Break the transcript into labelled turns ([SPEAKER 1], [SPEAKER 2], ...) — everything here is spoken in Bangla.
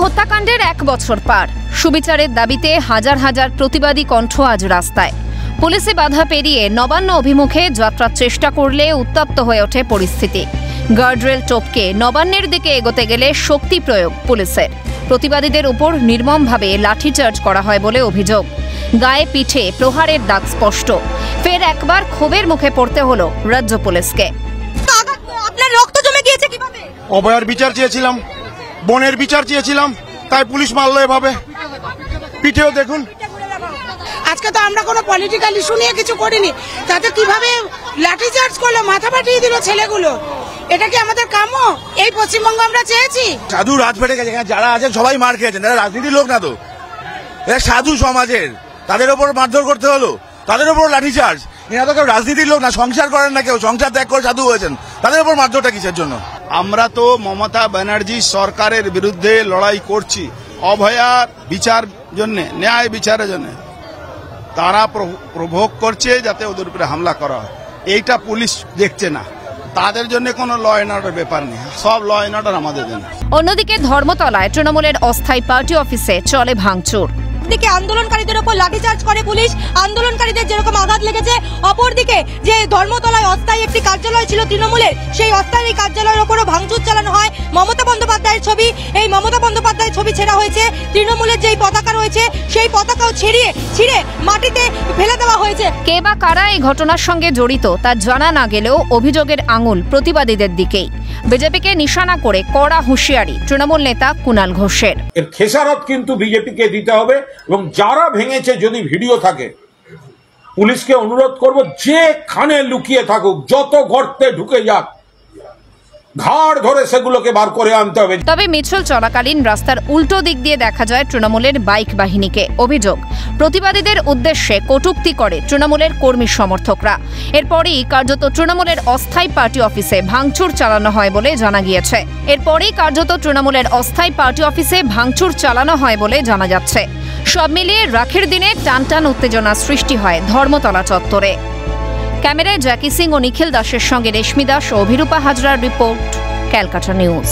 [SPEAKER 1] হত্যাকাণ্ডের 1 বছর পার। সুবিচারের দাবিতে হাজার হাজার প্রতিবাদী কণ্ঠ আজ রাস্তায়। পুলিশে বাধা পেরিয়ে নবান্ন অভিমুখে যাত্রার চেষ্টা করলে উত্তপ্ত হয়ে ওঠে পরিস্থিতি। গার্ডরেল টপকে নবান্নের দিকে এগোতে গেলে শক্তি প্রয়োগ পুলিশের। প্রতিবাদীদের উপর নির্মমভাবে লাঠিচার্জ করা হয় বলে অভিযোগ। গায়ে পিঠে প্রহারের দাগ স্পষ্ট। ফের একবার ক্ষোভের মুখে পড়তে হলো রাজ্য পুলিশকে।
[SPEAKER 2] আপনার রক্ত জমে গিয়েছে কিভাবে?
[SPEAKER 3] অভয়ার বিচার চেয়েছিলাম, বোনের বিচার চেয়েছিলাম, তাই পুলিশ মারলো এভাবে। পিঠেও দেখুন।
[SPEAKER 2] আজকে তো আমরা কোনো পলিটিক্যাল ইস্যু নিয়ে কিছু করিনি, তাতে কিভাবে লাঠিচার্জ করলো, মাথা ফাটিয়ে দিল ছেলেগুলো। এটা কি আমাদের কাম্য? এই পশ্চিমবঙ্গ আমরা চেয়েছি?
[SPEAKER 4] সাধু রাজ ফেটে গেছে, যারা আছেন সবাই মার খেয়েছেন, তারা রাজনীতির লোক না তো, এরা সাধু সমাজের। তাদের ওপর মারধর করতে হলো, তাদের ওপর লাঠিচার্জ। এরা তো কেউ রাজনীতির লোক না, সংসার করেন না, কেউ সংসার ত্যাগ করে সাধু হয়েছেন, তাদের ওপর মারধরটা কিসের জন্য?
[SPEAKER 3] আমরা তো মমতা ব্যানার্জি সরকারের বিরুদ্ধে লড়াই করছি অভয়ার বিচার জন্য, ন্যায় বিচারের জন্য। তারা প্রভোগ করছে যাতে ওদের উপরে হামলা করা হয়, এইটা পুলিশ দেখছে না। তাদের জন্য কোনো ল অ্যান্ড অর্ডার ব্যাপার নেই, সব ল অ্যান্ড অর্ডার আমাদের জন্য।
[SPEAKER 1] অন্যদিকে ধর্মতলায় তৃণমূলের অস্থায়ী পার্টি অফিসে চলে ভাঙচুর।
[SPEAKER 2] দিকে আন্দোলনকারীদের উপর লাঠিচার্জ করে পুলিশ, আন্দোলনকারীদের যেরকম আঘাত লেগেছে, অপরদিকে যে ধর্মতলায় অস্থায়ী একটি কার্যালয় ছিল তৃণমূলের, সেই অস্থায়ী কার্যালয়ের উপরও ভাঙচুর চালানো হয়। মমতা বন্দ্যোপাধ্যায়ের ছবি, এই মমতা বন্দ্যোপাধ্যায়ের ছবি ছেঁড়া হয়েছে। তৃণমূলের যেই পতাকা রয়েছে সেই পতাকাও ছিঁড়ে মাটিতে ফেলে দেওয়া হয়েছে।
[SPEAKER 1] কে বা কারা এই ঘটনার সঙ্গে জড়িত তা জানা না গেলেও অভিযোগের আঙুল প্রতিবাদীদের দিকেই। বিজেপিকে নিশানা করে কড়া হুঁশিয়ারি তৃণমূল নেতা কুণাল ঘোষের।
[SPEAKER 5] এর খেসারত কিন্তু বিজেপিকে দিতে হবে, এবং যারা ভেঙেছে যদি ভিডিও থাকে, পুলিশকে অনুরোধ করব যেখানে লুকিয়ে থাকুক, যত গর্তে ঢুকে যাক, ঘাড় ধরে সেগুলোকে বার করে আনতে হবে।
[SPEAKER 1] তবে মিছিল চলাকালীন রাস্তার উল্টো দিক দিয়ে দেখা যায় তৃণমূলের বাইক বাহিনীকে। অভিযোগ, প্রতিবাদীদের উদ্দেশ্যে কটূক্তি করে তৃণমূলের কর্মী সমর্থকরা। এরপরই কার্যত তৃণমূলের অস্থায়ী পার্টি অফিসে ভাঙচুর চালানো হয় বলে জানা যাচ্ছে। সব মিলিয়ে রাখির দিনে টানটান উত্তেজনা সৃষ্টি হয় ধর্মতলা চত্বরে। ক্যামেরায় জ্যাকি সিং ও নিখিল দাসের সঙ্গে রেশমি দাস ও অভিরূপা হাজরার রিপোর্ট, ক্যালকাটা নিউজ।